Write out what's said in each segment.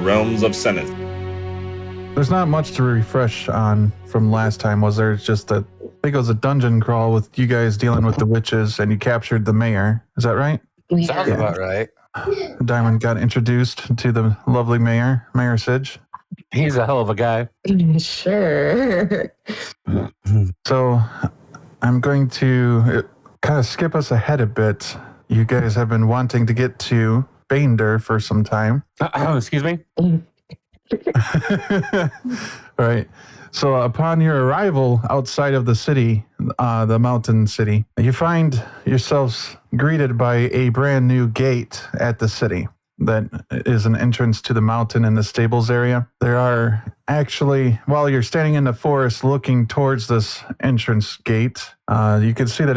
realms of Senith. There's not much to refresh on from last time, was there? It's just I think it was a dungeon crawl with you guys dealing with the witches, and you captured the mayor. Is that right? Yeah. Sounds about right. Diamond got introduced to the lovely Mayor Sidge. He's a hell of a guy. Sure. So I'm going to kind of skip us ahead a bit. You guys have been wanting to get to Banedur for some time. Excuse me? Right. So upon your arrival outside of the city, the mountain city, you find yourselves greeted by a brand new gate at the city that is an entrance to the mountain in the stables area. There are actually, while you're standing in the forest looking towards this entrance gate, you can see that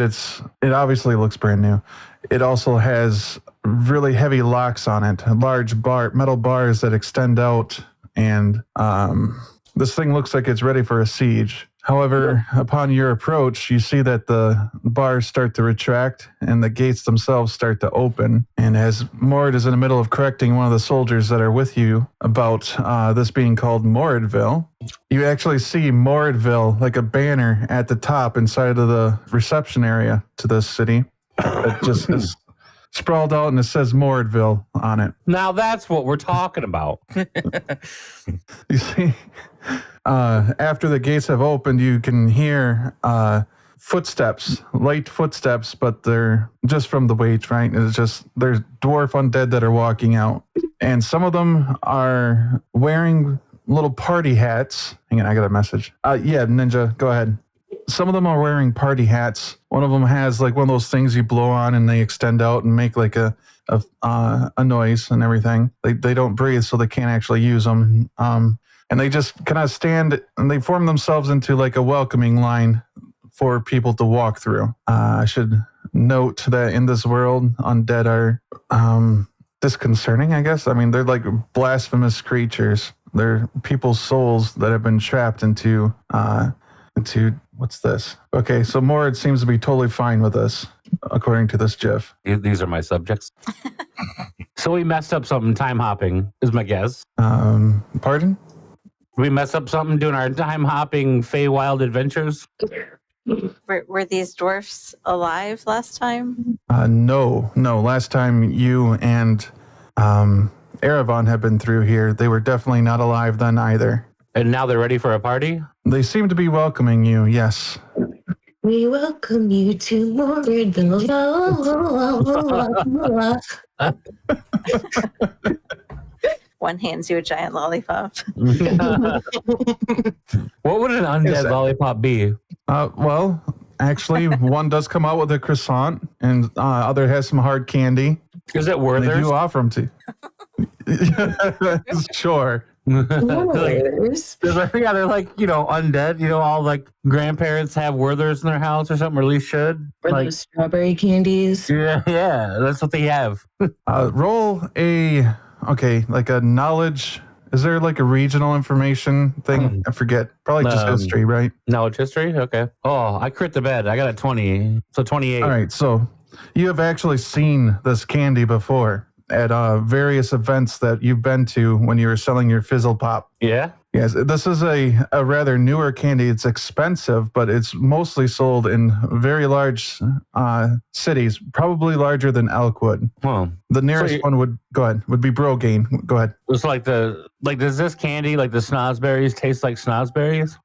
it obviously looks brand new. It also has really heavy locks on it, large metal bars that extend out, and this thing looks like it's ready for a siege. However, upon your approach, you see that the bars start to retract and the gates themselves start to open. And as Mord is in the middle of correcting one of the soldiers that are with you about this being called Moradville, you actually see Moradville like a banner at the top inside of the reception area to this city. It just is sprawled out and it says Moradville on it. Now that's what we're talking about. You see, after the gates have opened, you can hear footsteps, light footsteps, but they're just from the weight, right? It's just, there's dwarf undead that are walking out. And some of them are wearing little party hats. Hang on, I got a message. Yeah, Ninja, go ahead. Some of them are wearing party hats. One of them has like one of those things you blow on and they extend out and make like a noise and everything. They don't breathe, so they can't actually use them. And they just kind of stand and they form themselves into like a welcoming line for people to walk through. I should note that in this world, undead are disconcerting, I guess. I mean, they're like blasphemous creatures. They're people's souls that have been trapped into what's this? Okay, so Mord seems to be totally fine with this, according to this GIF. These are my subjects. So we messed up something time hopping, is my guess. Pardon? We messed up something doing our time hopping Feywild adventures? Were these dwarfs alive last time? No. Last time you and Erevan had been through here, they were definitely not alive then either. And now they're ready for a party? They seem to be welcoming you, yes. We welcome you to Moradville. One hands you a giant lollipop. What would an undead lollipop be? Well, actually, one does come out with a croissant, and other has some hard candy. Is it Werther's? They do offer them to. Sure. Yeah, they're like, undead. All like grandparents have Werther's in their house or something, or at least should. Or Like those strawberry candies. Yeah, that's what they have. Roll like a knowledge. Is there like a regional information thing? I forget. Probably just history, right? No, it's history? Okay. Oh, I crit the bed. I got a 20. So 28. All right, so you have actually seen this candy before at various events that you've been to when you were selling your Fizzle Pop. Yeah? Yes, this is a rather newer candy. It's expensive, but it's mostly sold in very large cities, probably larger than Elkwood. Well, the nearest one would be Brogane. Go ahead. It's does this candy, like the snozberries, taste like snozberries?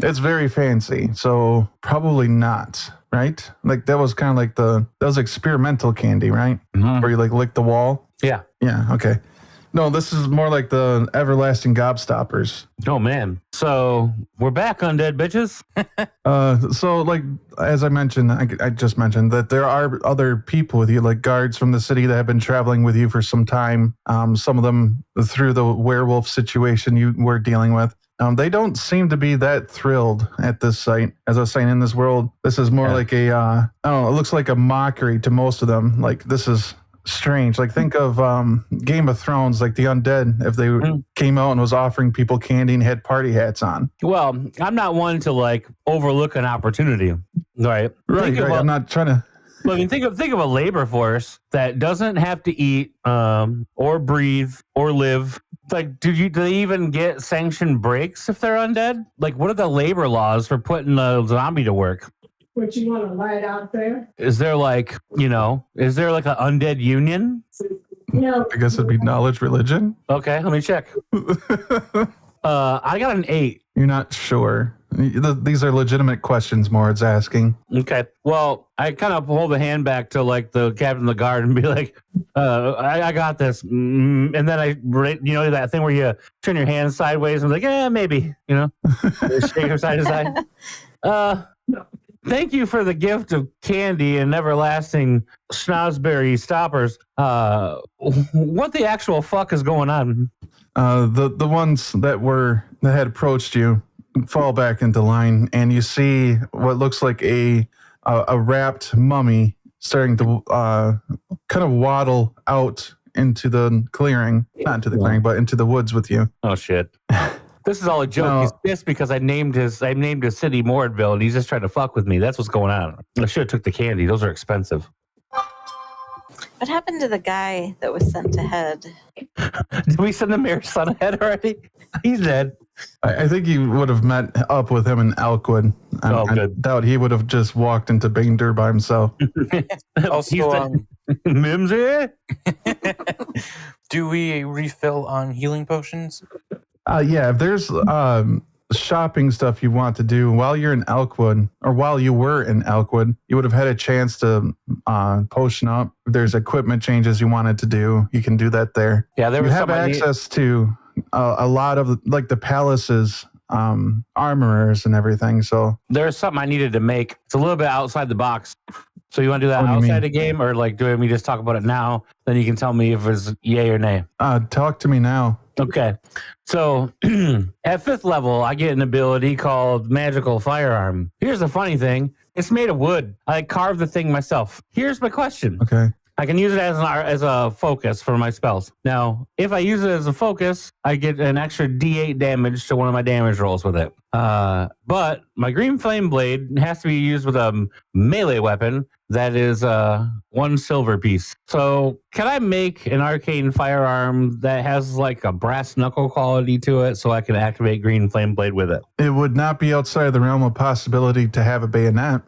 It's very fancy, so probably not, right? Like that was kind of like that was experimental candy, right? Mm-hmm. Where you like lick the wall? Yeah. Yeah, okay. No, this is more like the everlasting gobstoppers. Oh, man. So we're back, undead bitches. So like, as I mentioned, I just mentioned that there are other people with you, like guards from the city that have been traveling with you for some time. Some of them through the werewolf situation you were dealing with. They don't seem to be that thrilled at this site. As I was saying, in this world, this is more like it looks like a mockery to most of them. Like, this is strange. Like, think of Game of Thrones, like the undead, if they came out and was offering people candy and had party hats on. Well, I'm not one to like overlook an opportunity, right? I'm not trying to. Well, I mean, think of a labor force that doesn't have to eat or breathe or live Like, do they even get sanctioned breaks if they're undead? Like, what are the labor laws for putting a zombie to work? What you want to light out there? Is there like, is there like an undead union? No. I guess it'd be knowledge religion. Okay, let me check. I got an 8. You're not sure. These are legitimate questions Mord's asking. Okay. Well, I kind of hold the hand back to like the captain of the guard and be like, I got this. And then that thing where you turn your hand sideways and I'm like, yeah, maybe, shake her side to side. Thank you for the gift of candy and everlasting schnozberry stoppers. What the actual fuck is going on? The ones that had approached you fall back into line, and you see what looks like a wrapped mummy starting to kind of waddle out into the clearing, not into the clearing, but into the woods with you. Oh shit! This is all a joke. No. He's pissed because I named his city Mordville, and he's just trying to fuck with me. That's what's going on. I should have took the candy. Those are expensive. What happened to the guy that was sent ahead? Did we send the mayor's son ahead already? He's dead. I think you would have met up with him in Elkwood. I doubt he would have just walked into Banedur by himself. Also, Mimsy? do we refill on healing potions? Yeah, if there's shopping stuff you want to do while you're in Elkwood, or while you were in Elkwood, you would have had a chance to potion up. If there's equipment changes you wanted to do, you can do that there. Yeah, there you was have access to a lot of the palace's armorers and everything. So there's something I needed to make. It's a little bit outside the box. So you want to do that outside the game, or like do we just talk about it now? Then you can tell me if it's yay or nay. Talk to me now. Okay. So at 5th level, I get an ability called Magical Firearm. Here's the funny thing. It's made of wood. I carved the thing myself. Here's my question. Okay. I can use it as a focus for my spells. Now, if I use it as a focus, I get an extra D8 damage to one of my damage rolls with it. But my green flame blade has to be used with a melee weapon that is 1 silver piece. So can I make an arcane firearm that has like a brass knuckle quality to it so I can activate green flame blade with it? It would not be outside the realm of possibility to have a bayonet.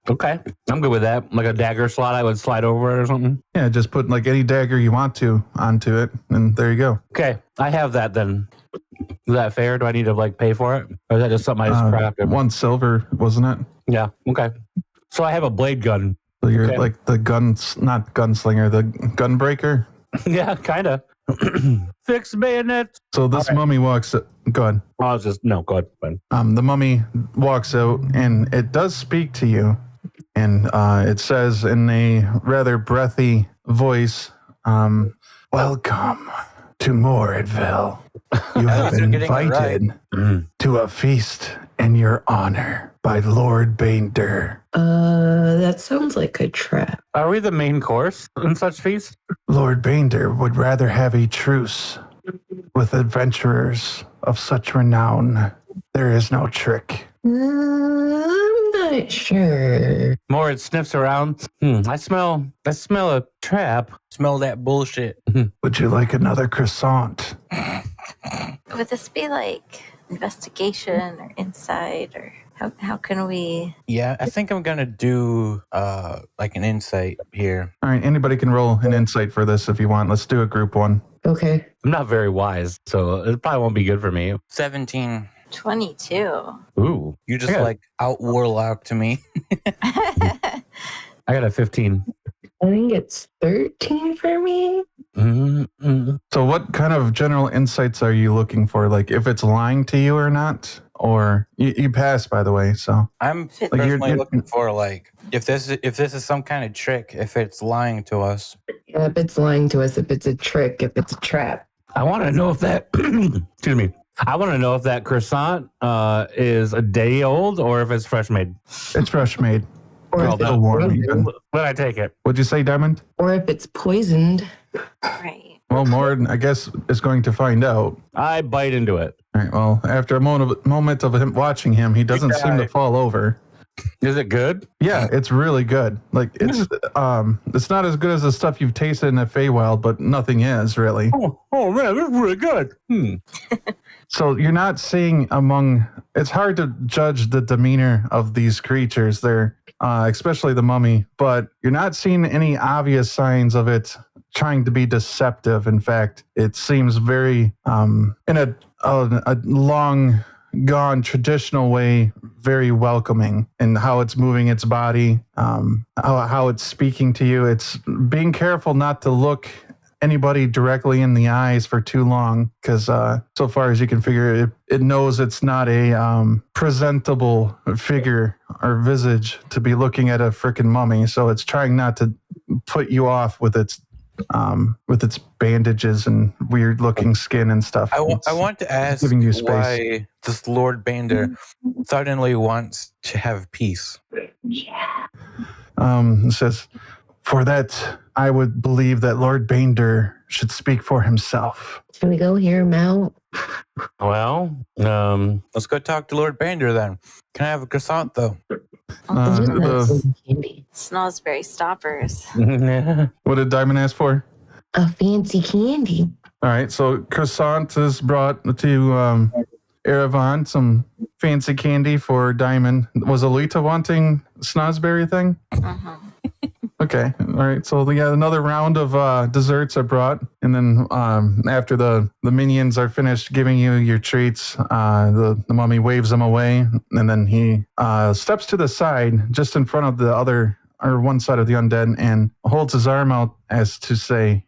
Okay, I'm good with that. Like a dagger slot, I would slide over it or something. Yeah, just put like any dagger you want to onto it, and there you go. Okay, I have that then. Is that fair? Do I need to like pay for it? Or is that just something I just crafted? 1 silver, wasn't it? Yeah, okay. So I have a blade gun. So you're like the not gunslinger, the gun breaker? Yeah, kind of. Fix bayonet. So this mummy walks... Go ahead. Go ahead. The mummy walks out, and it does speak to you. And it says in a rather breathy voice, welcome to Mordville. You have been invited to a feast in your honor by Lord Banedur. That sounds like a trap. Are we the main course in such feast? Lord Banedur would rather have a truce with adventurers of such renown. There is no trick. I'm not sure. Mord sniffs around. I smell a trap. Smell that bullshit. Would you like another croissant? Would this be like investigation or insight, or how can we? Yeah, I think I'm gonna do like an insight here. All right, anybody can roll an insight for this if you want. Let's do a group one. Okay. I'm not very wise, so it probably won't be good for me. 17. 22. Ooh. You just like out warlock to me. I got a 15. I think it's 13 for me. Mm-hmm. So what kind of general insights are you looking for? Like if it's lying to you or not? Or you pass, by the way, so. I'm personally looking for like if this is some kind of trick, if it's lying to us. Yeah, if it's lying to us, if it's a trick, if it's a trap. I want to know if that, excuse me. I want to know if that croissant is a day old or if it's fresh made. It's fresh made. Or if Still warm even. But I take it. What'd you say, Diamond? Or if it's poisoned. Right. Well, Mord, I guess, is going to find out. I bite into it. All right, well, after a moment of him watching him, he doesn't seem to fall over. Is it good? Yeah, it's really good. Like it's not as good as the stuff you've tasted in the Feywild, but nothing is really. Oh man, this is really good. So you're not seeing among. It's hard to judge the demeanor of these creatures. They're especially the mummy, but you're not seeing any obvious signs of it trying to be deceptive. In fact, it seems very in a long gone traditional way, very welcoming in how it's moving its body, how it's speaking to you. It's being careful not to look anybody directly in the eyes for too long, because so far as you can figure, it knows it's not a presentable figure or visage to be looking at a freaking mummy. So it's trying not to put you off with its bandages and weird looking skin and stuff. I want to ask giving you space. why this Lord Banedur suddenly wants to have peace. It says, for that, I would believe that Lord Banedur should speak for himself. Can we go hear him out? Well, Let's go talk to Lord Banedur then. Can I have a croissant though? Candy. Snozzberry stoppers. What did Diamond ask for? A fancy candy. All right, so croissant is brought to Erevan, some fancy candy for Diamond. Was Olita wanting snozzberry thing? Uh-huh. Okay, all right. So yeah, another round of desserts are brought, and then after the minions are finished giving you your treats, the mummy waves them away, and then he steps to the side, just in front of the other or one side of the undead, and holds his arm out as to say,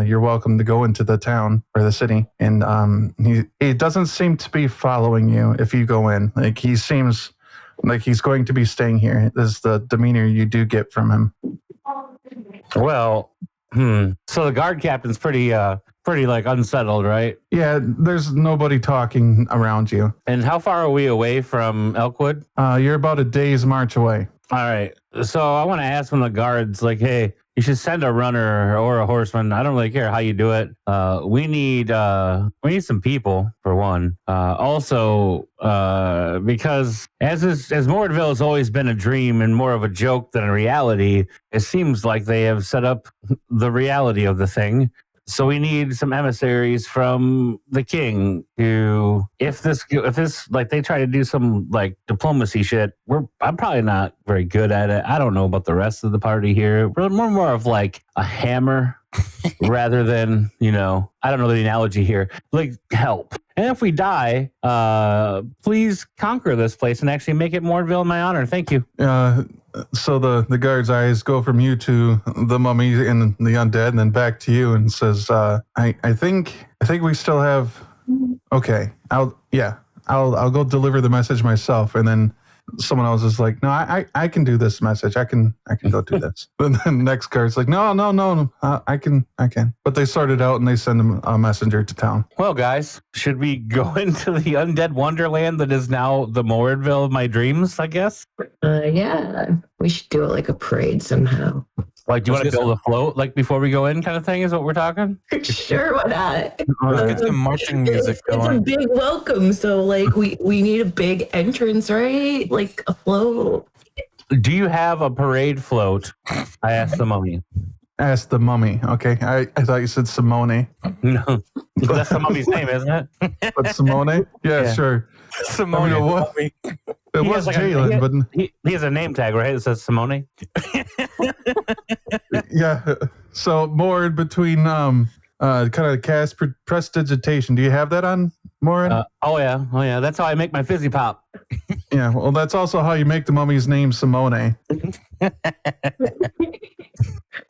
"You're welcome to go into the town or the city." And he doesn't seem to be following you if you go in. Like he seems like he's going to be staying here. This is the demeanor you do get from him. well, so the guard captain's pretty like unsettled, right? Yeah, there's nobody talking around you. And how far are we away from Elkwood? You're about a day's march away. All right. So I want to ask one of the guards, like, hey, you should send a runner or a horseman. I don't really care how you do it. We need some people for one. Also, because as Mordville has always been a dream and more of a joke than a reality, it seems like they have set up the reality of the thing. So we need some emissaries from the king who, if this like they try to do some like diplomacy shit, I'm probably not very good at it. I don't know about the rest of the party here. We're more of like a hammer rather than, I don't know the analogy here, like help. And if we die, please conquer this place and actually make it Mordville in my honor. Thank you. So the guard's eyes go from you to the mummy and the undead, and then back to you, and says, "I think we still have. Okay, I'll go deliver the message myself." And then someone else is like, "No, I can do this message. I can go do this." Then the next guard's like, "No, I can." But they sort it out and they send him a messenger to town. Well, guys, should we go into the undead wonderland that is now the Mordville of my dreams? I guess. Yeah, we should do it like a parade somehow. Like, do you want to build a float, like before we go in, kind of thing? Is what we're talking? Sure, why not? Let's get some marching music It's a going. big welcome, so like we need a big entrance, right? Like a float. Do you have a parade float? I asked the mummy. Ask the mummy. Okay, I thought you said Simone. No, that's the mummy's name, isn't it? But Simone? Yeah. Sure. Simone, I mean, what? mummy. It He was has Jalen, but he has a name tag, right? That says Simone. yeah. So more in between kind of cast prestidigitation. Do you have that on, Morin? Oh yeah. That's how I make my fizzy pop. Yeah. Well, that's also how you make the mummy's name Simone.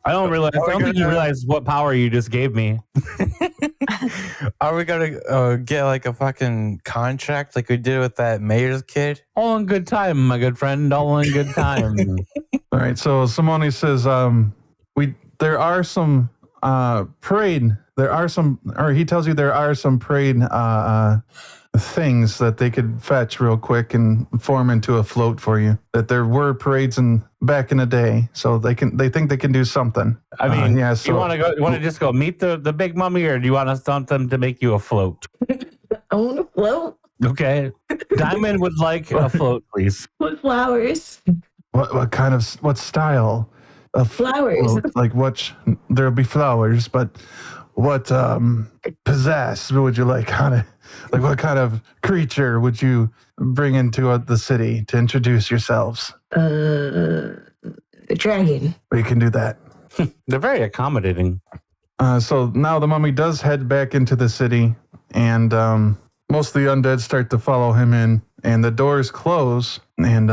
I don't think you realize what power you just gave me. Are we gonna get like a fucking contract like we did with that mayor's kid? All in good time, my good friend. All in good time. All right. So Simone says, there are some parade. There are some, or he tells you there are some parade things that they could fetch real quick and form into a float for you. That there were parades back in the day, so they think they can do something. I mean, yeah. So you want to go? You want to just go meet the big mummy, or do you want us them to make you a float? I want to float. Okay. Diamond would like a float, please. With flowers. What style of Flowers. float? Like there'll be flowers, but what pizzazz would you like on it? Like what kind of creature would you bring into the city to introduce yourselves? A dragon. We can do that. They're very accommodating. So now the mummy does head back into the city, and most of the undead start to follow him in, and the doors close. And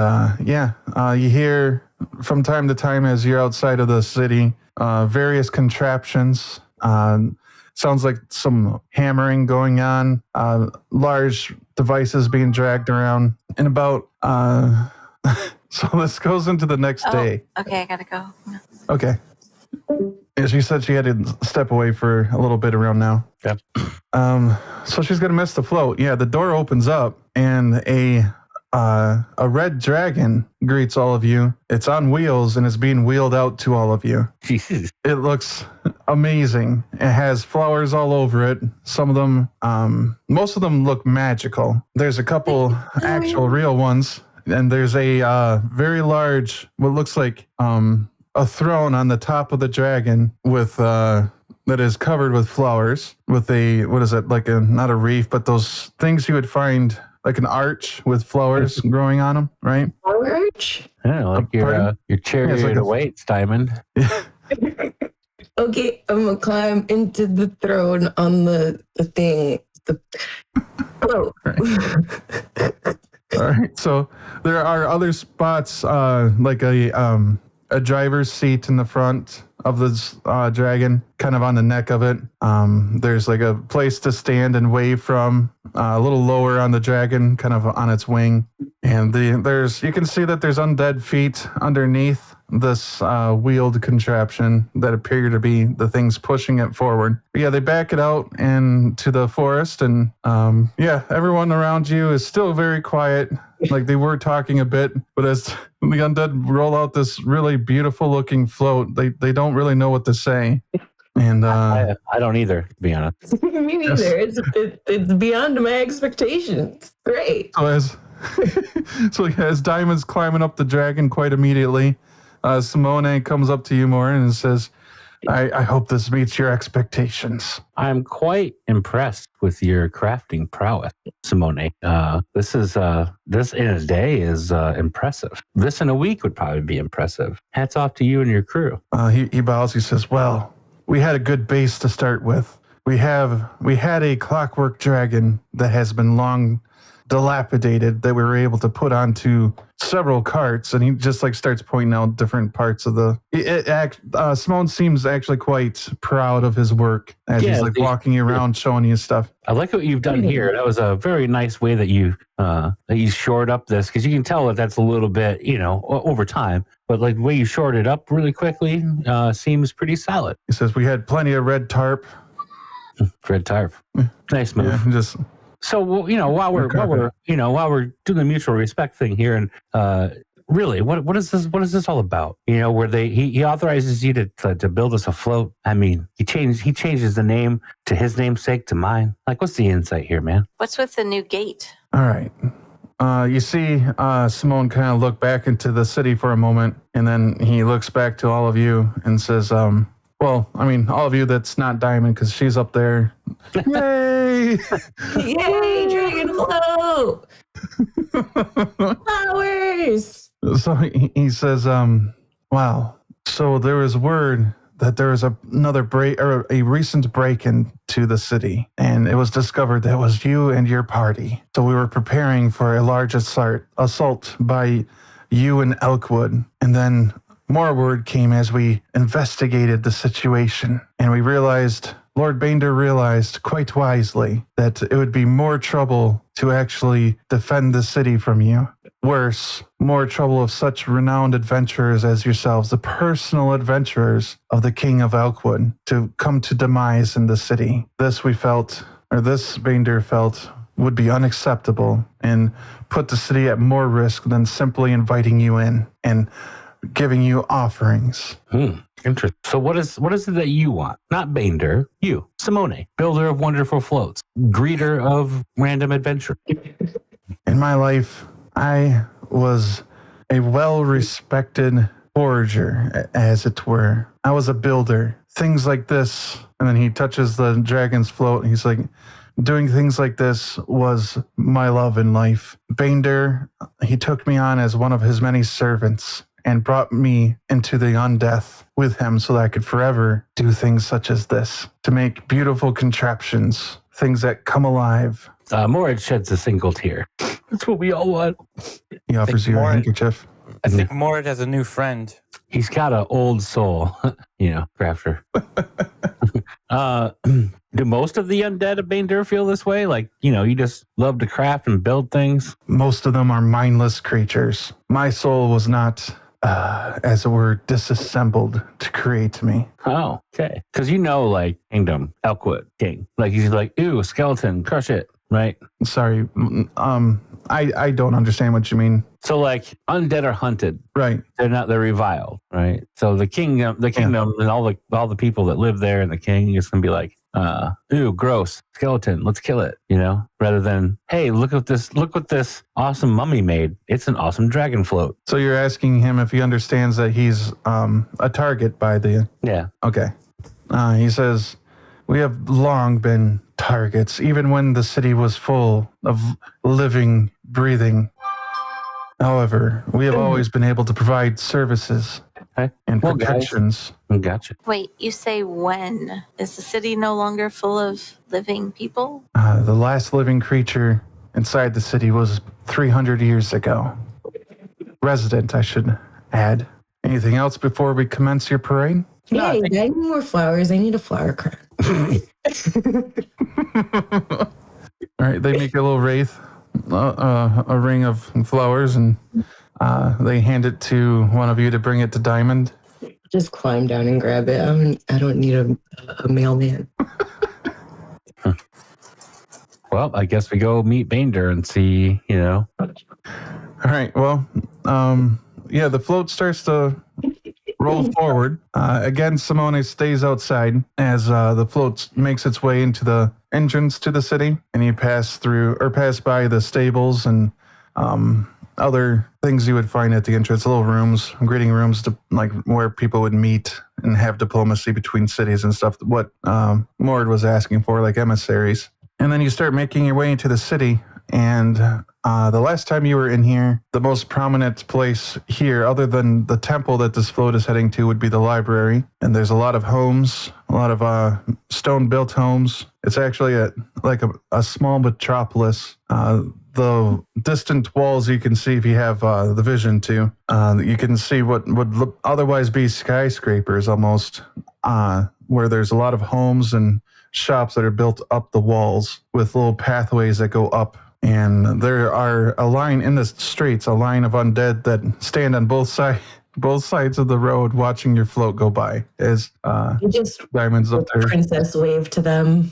you hear from time to time as you're outside of the city, various contraptions. Sounds like some hammering going on, large devices being dragged around, and about. So this goes into the next day. Okay, I gotta go. Okay. Yeah, she said she had to step away for a little bit around now. Yep. So she's gonna miss the float. Yeah, the door opens up and a red dragon greets all of you. It's on wheels and is being wheeled out to all of you. Jesus. It looks amazing. It has flowers all over it. Some of them, most of them look magical. There's a couple actual real ones, and there's a very large, what looks like a throne on the top of the dragon with that is covered with flowers with a, what is it, like a, not a wreath, but those things you would find like an arch with flowers growing on them, right? Flower arch? Yeah, like your chariot like awaits, Diamond. Okay, I'm gonna climb into the throne on the thing. Hello. All right. So there are other spots, like a driver's seat in the front of this dragon, kind of on the neck of it. There's like a place to stand and wave from, a little lower on the dragon, kind of on its wing. And you can see that there's undead feet underneath this wheeled contraption that appear to be the things pushing it forward. But yeah, they back it out into the forest, and everyone around you is still very quiet. Like they were talking a bit, but as the undead roll out this really beautiful looking float, they don't really know what to say. And I don't either, to be honest. Me neither. It's beyond my expectations. Great. So as Diamond's climbing up the dragon quite immediately, Simone comes up to you more and says, I hope this meets your expectations. I'm quite impressed with your crafting prowess, Simone. This in a day is impressive. This in a week would probably be impressive. Hats off to you and your crew. He bows. He says, well, we had a good base to start with. We had a clockwork dragon that has been long dilapidated that we were able to put onto several carts, and he just like starts pointing out different parts of Simone seems actually quite proud of his work as he's like walking around showing you stuff. I like what you've done here. That was a very nice way that you shored up this, because you can tell that that's a little bit, over time, but like the way you shored it up really quickly seems pretty solid. He says we had plenty of red tarp. Red tarp. Nice move. Yeah, just so while we're doing the mutual respect thing here, and really, what is this all about? Where he authorizes you to build us a float. I mean, he changes the name to his namesake to mine. Like, what's the insight here, man? What's with the new gate? all right. You see Simone kind of look back into the city for a moment, and then he looks back to all of you and says, well, I mean, all of you that's not Diamond, because she's up there. Yay! Yay, dragon float! Flowers! So he says, wow. So there was word that there was a recent break-in to the city, and it was discovered that it was you and your party. So we were preparing for a large assault by you and Elkwood, and then more word came as we investigated the situation, and we realized, Lord Banedur realized quite wisely, that it would be more trouble to actually defend the city from you. Worse, more trouble of such renowned adventurers as yourselves, the personal adventurers of the King of Elkwood, to come to demise in the city. This Banedur felt, would be unacceptable and put the city at more risk than simply inviting you in and giving you offerings. Interesting. So what is it that you want? Not Banedur, you, Simone, builder of wonderful floats, greeter of random adventure. In my life, I was a well-respected forager, as it were. I was a builder. Things like this, and then he touches the dragon's float, and he's like, doing things like this was my love in life. Banedur, he took me on as one of his many servants and brought me into the undeath with him so that I could forever do things such as this, to make beautiful contraptions, things that come alive. Morad sheds a single tear. That's what we all want. He offers you a handkerchief. I think Morad has a new friend. He's got an old soul, crafter. Do most of the undead of Banedur feel this way? Like, you just love to craft and build things? Most of them are mindless creatures. My soul was not, as it were, disassembled to create me. Oh, okay. Because like Kingdom, Elkwood, King. Like, he's like, ooh, skeleton, crush it, right? Sorry, I don't understand what you mean. So, like, undead are hunted. Right. They're reviled, right? So the kingdom and all the people that live there and the king is going to be like, ooh, gross, skeleton, let's kill it, rather than, hey, look what this awesome mummy made. It's an awesome dragon float. So you're asking him if he understands that he's a target by the... Yeah. Okay. He says, we have long been targets, even when the city was full of living, breathing. However, we have always been able to provide services and protections. Gotcha. Wait, you say when? Is the city no longer full of living people? The last living creature inside the city was 300 years ago. Resident, I should add. Anything else before we commence your parade? Yeah, I need more flowers. I need a flower crown. All right, they make a little wraith, a ring of flowers, and they hand it to one of you to bring it to Diamond. Just climb down and grab it. I don't need a mailman. Well, I guess we go meet Banedur and see, All right, well, the float starts to roll forward. Again, Simone stays outside as the float makes its way into the entrance to the city, and you pass by the stables and other things you would find at the entrance, little rooms, greeting rooms, to like where people would meet and have diplomacy between cities and stuff. What Mord was asking for, like emissaries. And then you start making your way into the city, and the last time you were in here, the most prominent place here, other than the temple that this float is heading to, would be the library. And there's a lot of homes, a lot of stone-built homes. It's actually a small metropolis. The distant walls you can see if you have the vision to. You can see what would otherwise be skyscrapers almost, where there's a lot of homes and shops that are built up the walls with little pathways that go up. And there are a line in the streets, a line of undead that stand on both sides of the road watching your float go by as Diamond's up there. Princess wave to them.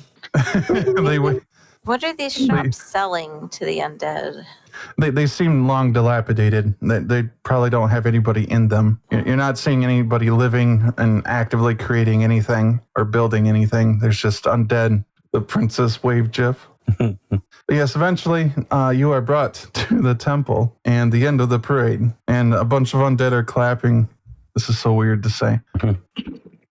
They wait. What are these shops selling to the undead? They seem long dilapidated. They probably don't have anybody in them. You're not seeing anybody living and actively creating anything or building anything. There's just undead. The princess wave gif. Yes, eventually you are brought to the temple and the end of the parade, and a bunch of undead are clapping. This is so weird to say.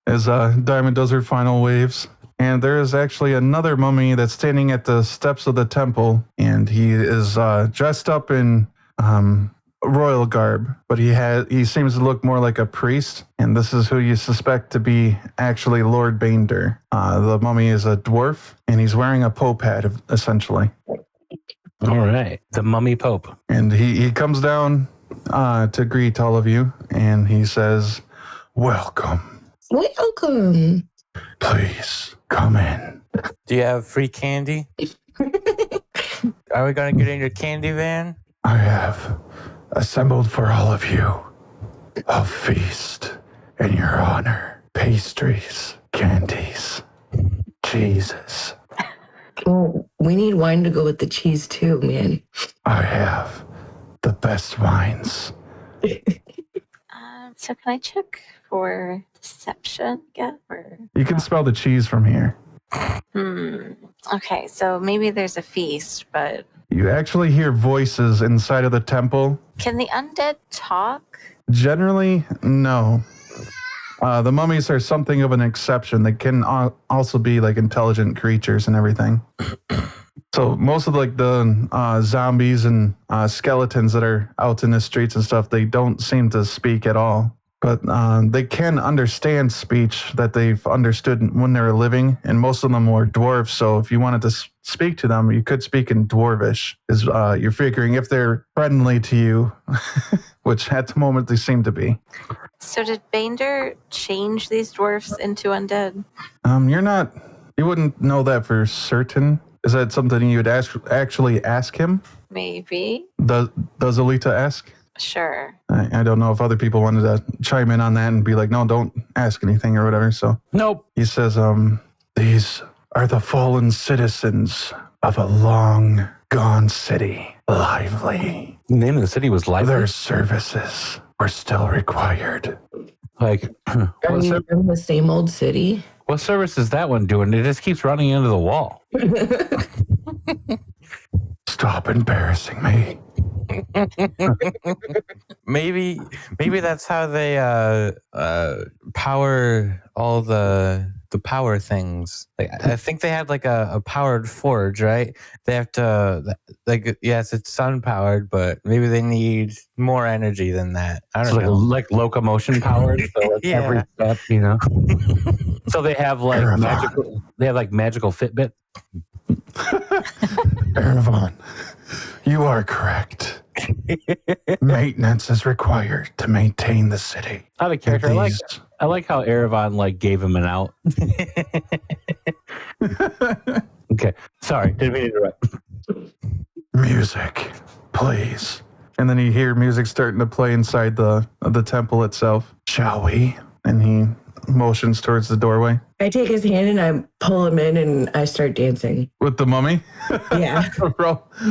As Diamond does her final waves. And there is actually another mummy that's standing at the steps of the temple, and he is dressed up in royal garb, but he seems to look more like a priest, and this is who you suspect to be actually Lord Banedur. The mummy is a dwarf, and he's wearing a pope hat, essentially. All right, the mummy pope. And he comes down to greet all of you, and he says, "Welcome. Welcome. Please come in." Do you have free candy? Are we going to get in your candy van? I have assembled for all of you a feast in your honor. Pastries, candies, cheeses. Oh, we need wine to go with the cheese too, man. I have the best wines. So can I check for deception again? Or You can smell the cheese from here. Okay, so maybe there's a feast, but You actually hear voices inside of the temple. can the undead talk? Generally, no. The mummies are something of an exception. They can also be like intelligent creatures and everything. So most of like the zombies and skeletons that are out in the streets and stuff, they don't seem to speak at all. But they can understand speech that they've understood when they were living, and most of them were dwarves. So if you wanted to speak to them, you could speak in dwarvish. Is you're figuring if they're friendly to you, which at the moment they seem to be. So did Banedur change these dwarfs into undead? You wouldn't know that for certain. Is that something you'd actually ask him? Maybe. Does Olita ask? Sure. I don't know if other people wanted to chime in on that and be like, no, don't ask anything or whatever. So Nope. he says, these are the fallen citizens of a long gone city. Lively. The name of the city was Lively. Their services were still required. Are you in the same old city? What service is that one doing? It just keeps running into the wall. Stop embarrassing me. Maybe that's how they power all the power things. Like I think they had like a powered forge, right? They have to yes, it's sun powered, but maybe they need more energy than that. I don't know. Like locomotion powered. So like Yeah. every step, you know. So they have like Erevan. magical Fitbit. Erevan, you are correct. Maintenance is required to maintain the city. Out of character, I like how Erevan like gave him an out. Okay, sorry, didn't mean to interrupt. Music, please. And then you hear music starting to play inside the temple itself. Shall we? And he motions towards the doorway. I take his hand and I pull him in and I start dancing. With the mummy? Yeah.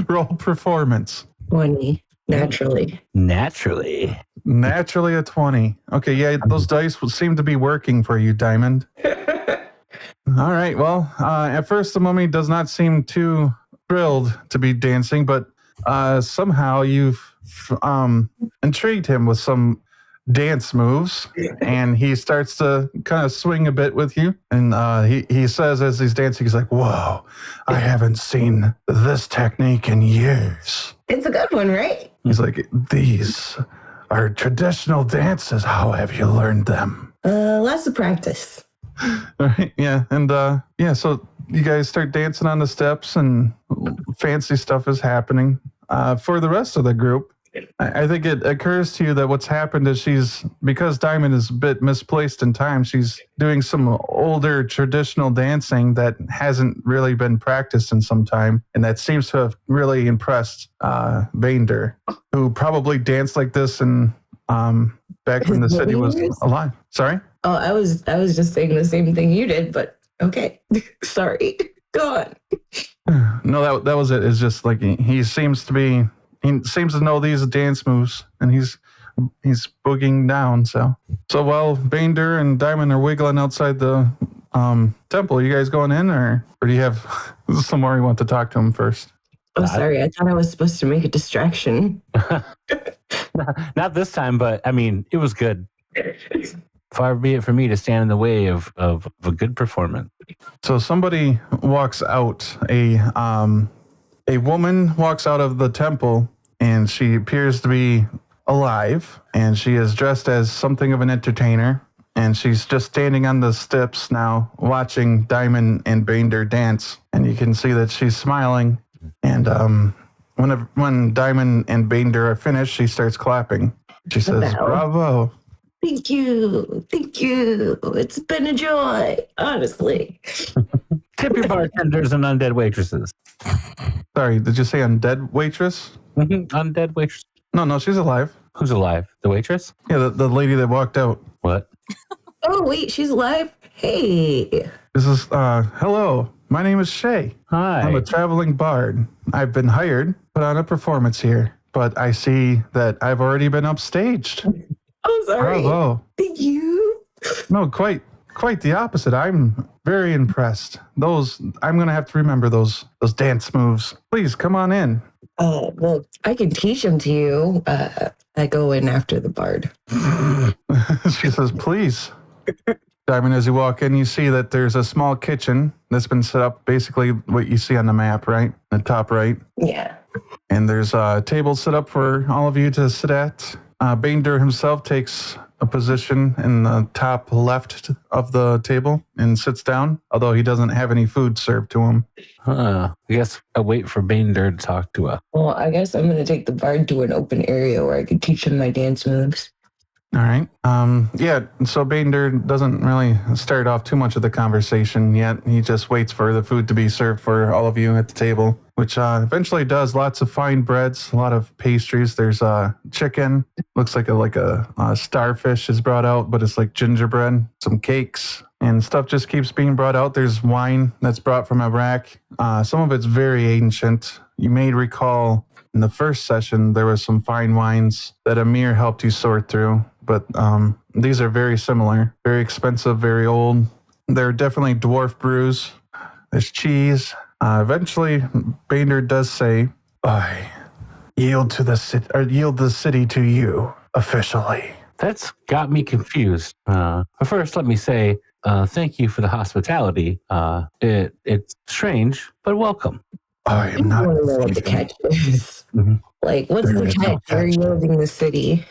roll performance. 20, naturally. Naturally. Naturally a 20. Okay, yeah, those dice would seem to be working for you, Diamond. All right, well, at first the mummy does not seem too thrilled to be dancing, but somehow you've intrigued him with some dance moves, and he starts to kind of swing a bit with you. And he says as he's dancing, he's like, whoa, I haven't seen this technique in years. It's a good one, right? He's like, these are traditional dances. How have you learned them? Lots of practice. All right, yeah. And so you guys start dancing on the steps and fancy stuff is happening. For the rest of the group, I think it occurs to you that what's happened is because Diamond is a bit misplaced in time, she's doing some older traditional dancing that hasn't really been practiced in some time. And that seems to have really impressed Banedur, who probably danced like this and back when the city was alive. Sorry? Oh, I was just saying the same thing you did, but okay. Sorry. Go on. No, that was it. It's just like he seems to know these dance moves, and he's boogieing down. So while Banedur and Diamond are wiggling outside the temple, you guys going in, or do you have somewhere you want to talk to him first? Oh, sorry. I thought I was supposed to make a distraction. Not this time, but I mean, it was good. Far be it for me to stand in the way of a good performance. So somebody walks out. A woman walks out of the temple, and she appears to be alive, and she is dressed as something of an entertainer, and she's just standing on the steps now, watching Diamond and Banedur dance, and you can see that she's smiling. And when Diamond and Banedur are finished, she starts clapping. She says, "Bravo." Thank you. It's been a joy, honestly. Tip your bartenders and undead waitresses. Sorry, did you say undead waitress? Undead waitress. No, she's alive. Who's alive? The waitress? Yeah, the lady that walked out. What? Oh, wait, she's alive? Hey. This is, hello, my name is Shay. Hi. I'm a traveling bard. I've been hired to put on a performance here, but I see that I've already been upstaged. Oh, sorry. Bravo. Thank you. No, quite quite the opposite. I'm very impressed. I'm going to have to remember those dance moves. Please come on in. Well, I can teach them to you. I go in after the bard. She says, please. Diamond, as you walk in, you see that there's a small kitchen that's been set up, basically what you see on the map, right? The top right. Yeah. And there's a table set up for all of you to sit at. Banedur himself takes a position in the top left of the table and sits down, although he doesn't have any food served to him. I guess I wait for Banedur to talk to us. Well, I guess I'm going to take the bard to an open area where I can teach him my dance moves. All right. Yeah, so Banedur doesn't really start off too much of the conversation yet. He just waits for the food to be served for all of you at the table, which eventually does. Lots of fine breads, a lot of pastries. There's chicken. Looks like a starfish is brought out, but it's like gingerbread, some cakes, and stuff just keeps being brought out. There's wine that's brought from Iraq. Some of it's very ancient. You may recall in the first session, there was some fine wines that Amir helped you sort through, but these are very similar, very expensive, very old. They're definitely dwarf brews. There's cheese. Eventually, Banedur does say, I yield the city to you officially. That's got me confused. But first, let me say thank you for the hospitality. It's strange, but welcome. I am not. I want to know what the catch is. Mm-hmm. Like, what's There the is no catch? You're catch. yielding the city.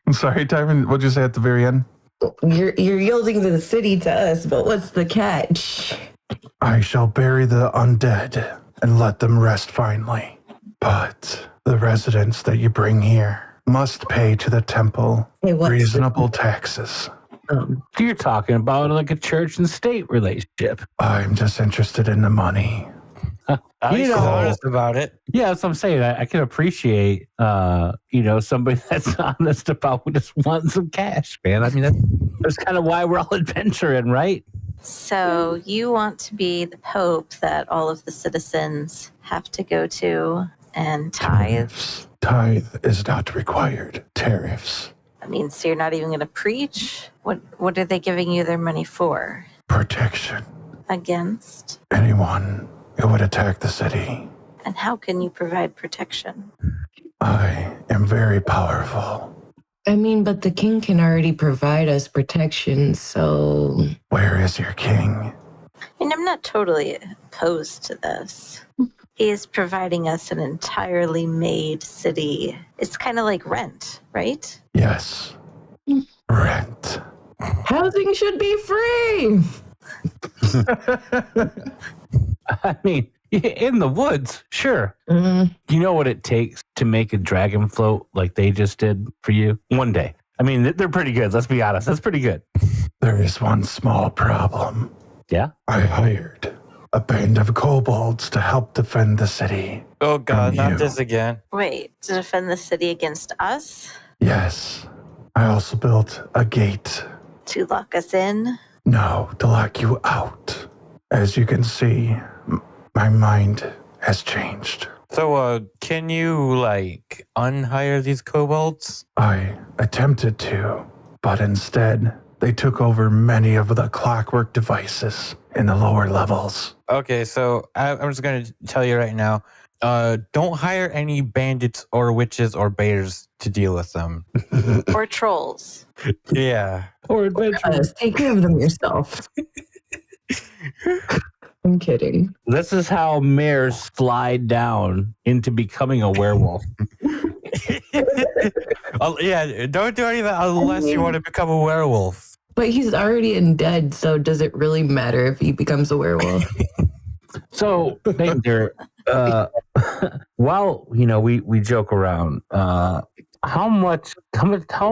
I'm sorry, Tyron, what'd you say at the very end? You're yielding the city to us, but what's the catch? I shall bury the undead and let them rest finally. But the residents that you bring here must pay to the temple Hey, what's reasonable taxes. You're talking about like a church and state relationship. I'm just interested in the money. At least he's honest about it. Yeah, that's what I'm saying. I can appreciate, somebody that's honest about just wanting some cash, man. I mean, that's kind of why we're all adventuring, right? So you want to be the pope that all of the citizens have to go to and tithe? Tithe is not required. Tariffs. I mean, so you're not even going to preach? What are they giving you their money for? Protection. Against? Anyone who would attack the city. And how can you provide protection? I am very powerful. I mean, but the king can already provide us protection, so... Where is your king? And I'm not totally opposed to this. He is providing us an entirely made city. It's kind of like rent, right? Yes. Rent. Housing should be free! I mean, in the woods, sure. You know what it takes to make a dragon float like they just did for you? One day. I mean, they're pretty good. Let's be honest. That's pretty good. There is one small problem. Yeah? I hired a band of kobolds to help defend the city. Oh God, From not you. this again. Wait, to defend the city against us? Yes. I also built a gate. To lock us in? No, to lock you out. As you can see, my mind has changed. So, can you, unhire these kobolds? I attempted to, but instead, they took over many of the clockwork devices in the lower levels. Okay, so I'm just going to tell you right now, don't hire any bandits or witches or bears to deal with them. Or trolls? Yeah. Or adventure. Take care of them yourself. I'm kidding. This is how mares slide down into becoming a werewolf. Yeah, don't do any of that unless you want to become a werewolf. But he's already undead, so does it really matter if he becomes a werewolf? So, Banedur, while we joke around, how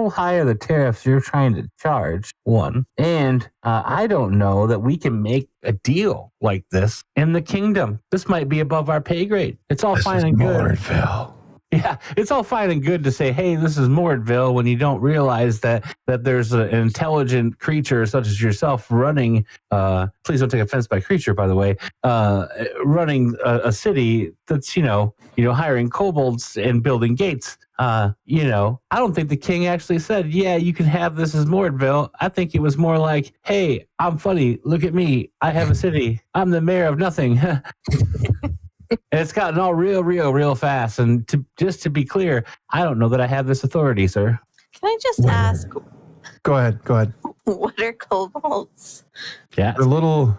high are the tariffs you're trying to charge? One, and I don't know that we can make a deal like this in the kingdom. This might be above our pay grade. It's all This fine is and good. Mordville. Yeah, it's all fine and good to say, "Hey, this is Mordville," when you don't realize that there's an intelligent creature such as yourself running. Please don't take offense by creature, by the way. Running a city that's hiring kobolds and building gates. I don't think the king actually said, "Yeah, you can have this as Mordville." I think it was more like, "Hey, I'm funny. Look at me. I have a city. I'm the mayor of nothing." And it's gotten all real fast. And to be clear, I don't know that I have this authority, sir. Can I just ask, Go ahead. what are kobolds? Yeah. They're little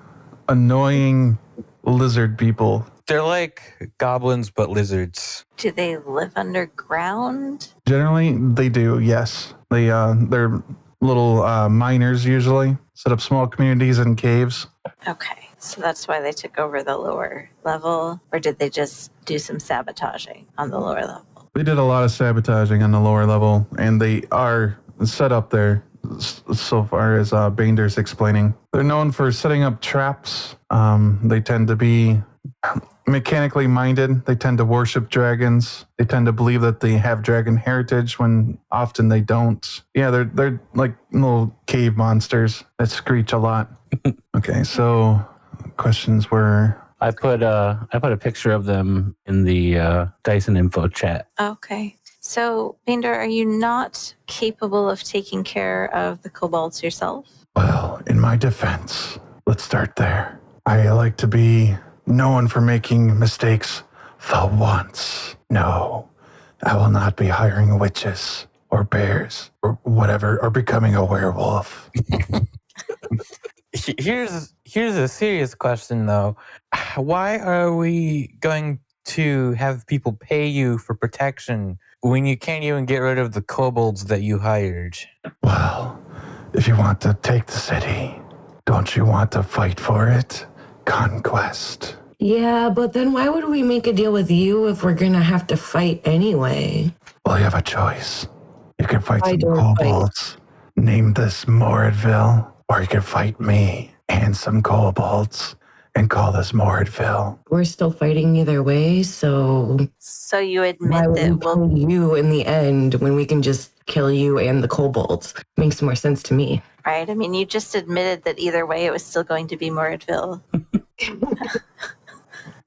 annoying lizard people. They're like goblins, but lizards. Do they live underground? Generally, they do. Yes, they're little miners. Usually, set up small communities in caves. Okay, so that's why they took over the lower level, or did they just do some sabotaging on the lower level? They did a lot of sabotaging on the lower level, and they are set up there. So far as Banedur's explaining, they're known for setting up traps. They tend to be mechanically minded. They tend to worship dragons. They tend to believe that they have dragon heritage when often they don't. Yeah, they're like little cave monsters that screech a lot. Okay, so questions were. I put a picture of them in the Dyson info chat. Okay. So, Banedur, are you not capable of taking care of the kobolds yourself? Well, in my defense, let's start there. I like to be known for making mistakes for once. No, I will not be hiring witches or bears or whatever, or becoming a werewolf. Here's a serious question, though. Why are we going to have people pay you for protection when you can't even get rid of the kobolds that you hired? Well, if you want to take the city, don't you want to fight for it? Conquest. Yeah, but then why would we make a deal with you if we're gonna have to fight anyway? Well, you have a choice. You can fight I some don't fight. kobolds, name this Mordville, or you can fight me and some kobolds and call this Mordville. We're still fighting either way, so So you why admit would we that we'll kill you in the end when we can just kill you and the kobolds? Makes more sense to me. right? I mean, you just admitted that either way it was still going to be Mordville.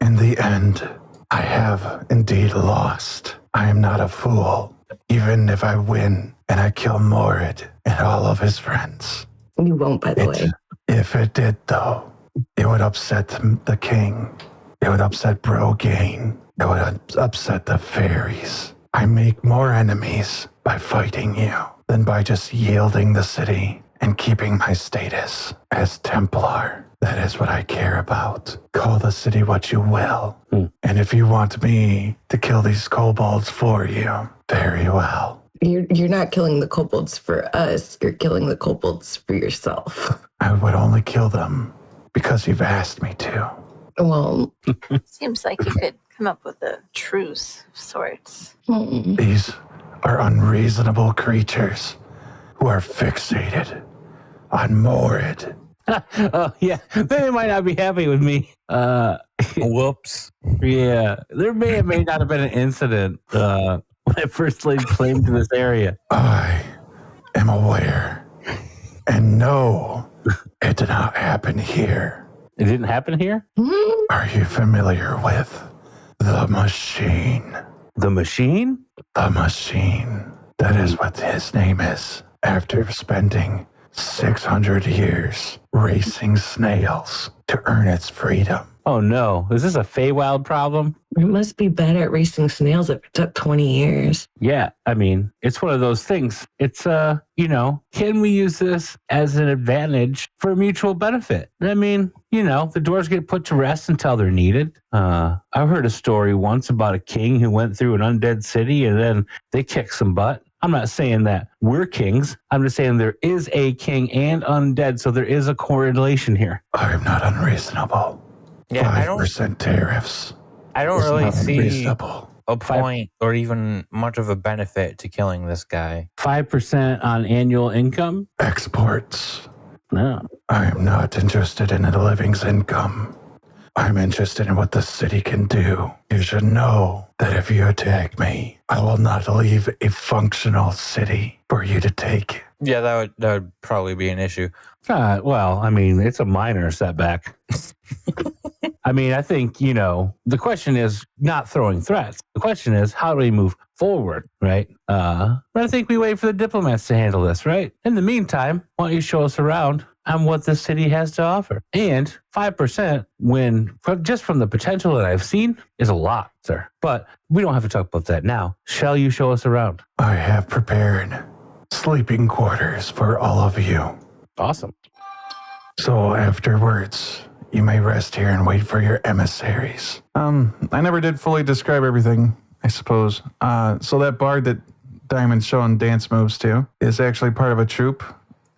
In the end, I have indeed lost. I am not a fool. Even if I win and I kill Morid and all of his friends. You won't, by the way. If it did, though, it would upset the king. It would upset Brogane. It would upset the fairies. I make more enemies by fighting you than by just yielding the city and keeping my status as Templar. That is what I care about. Call the city what you will. And if you want me to kill these kobolds for you, very well. You're not killing the kobolds for us. You're killing the kobolds for yourself. I would only kill them because you've asked me to. Well, Seems like you could come up with a truce of sorts. These are unreasonable creatures who are fixated on Morid. Oh yeah, they might not be happy with me. Whoops. Yeah, there may or may not have been an incident when I first laid claim to this area. I am aware. And no, it did not happen here. It didn't happen here? Are you familiar with the machine? The machine? The machine. That is what his name is. After spending 600 years racing snails to earn its freedom. Oh no, is this a Feywild problem? it must be bad at racing snails if it took 20 years. Yeah, I mean, it's one of those things. It's, can we use this as an advantage for mutual benefit? I mean, the doors get put to rest until they're needed. I heard a story once about a king who went through an undead city and then they kicked some butt. I'm not saying that we're kings. I'm just saying there is a king and undead, so there is a correlation here. I am not unreasonable. Yeah, 5% tariffs. I don't is really not see unreasonable. a point or even much of a benefit to killing this guy. 5% on annual income? Exports. No. I am not interested in a living's income. I'm interested in what the city can do. You should know that if you attack me, I will not leave a functional city for you to take. Yeah, that would probably be an issue. Well, I mean, it's a minor setback. I mean, I think, the question is not throwing threats. The question is, how do we move forward, right? But I think we wait for the diplomats to handle this, right? In the meantime, why don't you show us around on what this city has to offer? And 5% just from the potential that I've seen is a lot, sir. But we don't have to talk about that now. Shall you show us around? I have prepared sleeping quarters for all of you. Awesome. So afterwards, you may rest here and wait for your emissaries. I never did fully describe everything, I suppose. So that bard that Diamond's showing dance moves to is actually part of a troupe,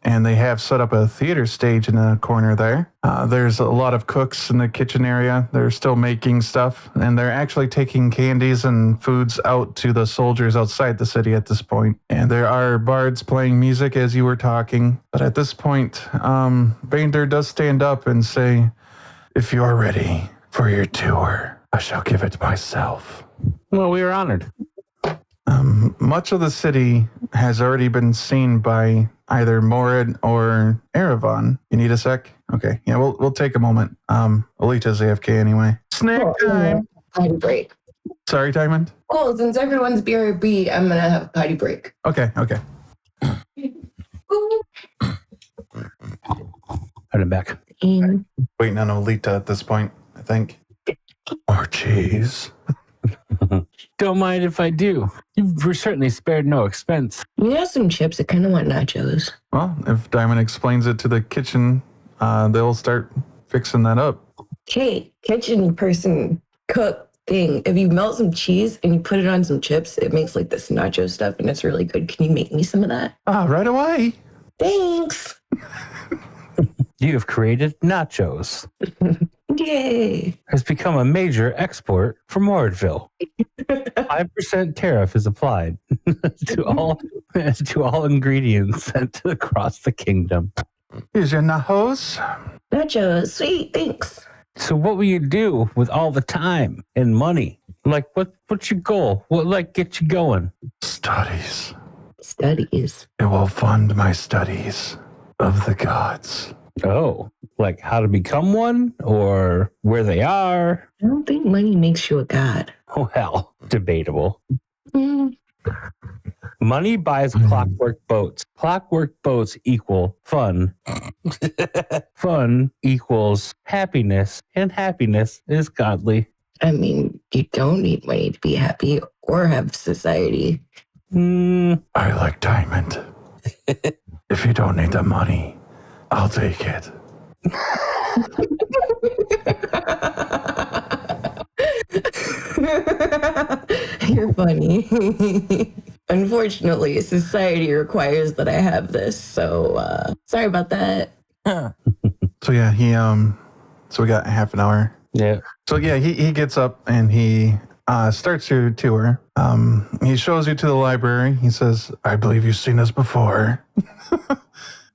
and they have set up a theater stage in the corner there. There's a lot of cooks in the kitchen area. They're still making stuff, and they're actually taking candies and foods out to the soldiers outside the city at this point. And there are bards playing music as you were talking. But at this point, Banedur does stand up and say, if you're ready for your tour, I shall give it myself. Well, we are honored. Much of the city has already been seen by either Morid or Erevan. You need a sec? Okay. Yeah, we'll take a moment. Olita's AFK anyway. Snack time. Potty break. Sorry, Diamond? Cool. Since everyone's BRB, I'm going to have a potty break. Okay. Put it back. And Waiting on Olita at this point, I think. More cheese. Don't mind if I do. You've certainly spared no expense. you have some chips. I kind of want nachos. Well, if Diamond explains it to the kitchen, they'll start fixing that up. Hey, kitchen person, cook thing. If you melt some cheese and you put it on some chips, it makes like this nacho stuff and it's really good. Can you make me some of that? Right away. Thanks. You have created nachos. Yay. Has become a major export for Moridville. 5% tariff is applied to all ingredients sent across the kingdom. Here's your nachos. Nachos. Sweet. Thanks. So what will you do with all the time and money? Like what's your goal? What get you going? Studies. Studies. It will fund my studies of the gods. Oh, like how to become one or where they are? I don't think money makes you a god. Well, debatable. Mm. Money buys clockwork boats. Clockwork boats equal fun. Fun equals happiness, and happiness is godly. I mean, you don't need money to be happy or have society. I like Diamond. If you don't need the money, I'll take it. You're funny. Unfortunately, society requires that I have this, so sorry about that. So yeah, so we got half an hour. Yeah. So yeah, he gets up and he starts your tour. He shows you to the library. He says, I believe you've seen this before.